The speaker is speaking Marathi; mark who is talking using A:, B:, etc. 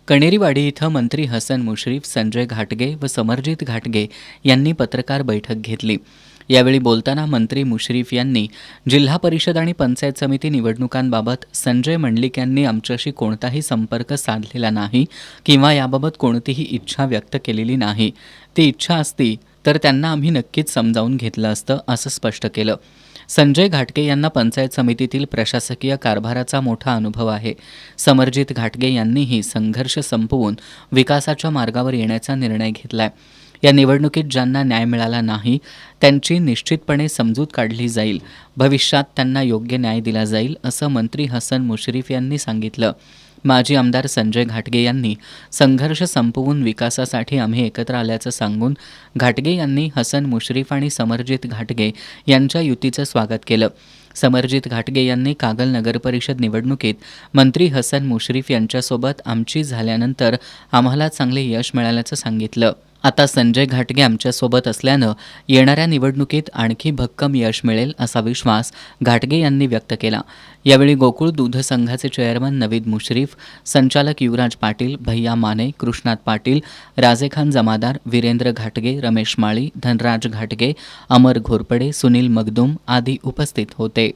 A: कणेरीवाडी इथं मंत्री हसन मुश्रीफ, संजय घाटगे व समरजित घाटगे यांनी पत्रकार बैठक घेतली. यावेळी बोलताना मंत्री मुश्रीफ यांनी जिल्हा परिषद आणि पंचायत समिती निवडणुकांबाबत संजय मंडलिक यांनी आमच्याशी कोणताही संपर्क साधलेला नाही किंवा याबाबत कोणतीही इच्छा व्यक्त केलेली नाही. ती इच्छा असती तर त्यांना आम्ही नक्कीच समजावून घेतलं असतं, असं स्पष्ट केलं. संजय घाटगे यांना पंचायत समितीतील प्रशासकीय कारभाराचा मोठा अनुभव आहे. समरजित घाटगे यांनीही संघर्ष संपवून विकासाच्या मार्गावर येण्याचा निर्णय घेतलाय. या निवडणुकीत ज्यांना न्याय मिळाला नाही त्यांची निश्चितपणे समजूत काढली जाईल. भविष्यात त्यांना योग्य न्याय दिला जाईल, असं मंत्री हसन मुश्रीफ यांनी सांगितलं. माजी आमदार संजय घाटगे यांनी संघर्ष संपवून विकासासाठी आम्ही एकत्र आल्याचं सांगून घाटगे यांनी हसन मुश्रीफ आणि समरजित घाटगे यांच्या युतीचं स्वागत केलं. समरजित घाटगे यांनी कागल नगरपरिषद निवडणुकीत मंत्री हसन मुश्रीफ यांच्यासोबत आमची झाल्यानंतर आम्हाला चांगले यश मिळाल्याचं सांगितलं. आता संजय घाटगे आमच्यासोबत असल्यानं येणाऱ्या निवडणुकीत आणखी भक्कम यश मिळेल, असा विश्वास घाटगे यांनी व्यक्त केला. यावेळी गोकुळ दूध संघाचे चेअरमन नवीद मुश्रीफ, संचालक युवराज पाटील, भैया माने, कृष्णात पाटील, राजेखान जमादार, वीरेंद्र घाटगे, रमेश माळी, धनराज घाटगे, अमर घोरपडे, सुनील मगदूम आदी उपस्थित होते.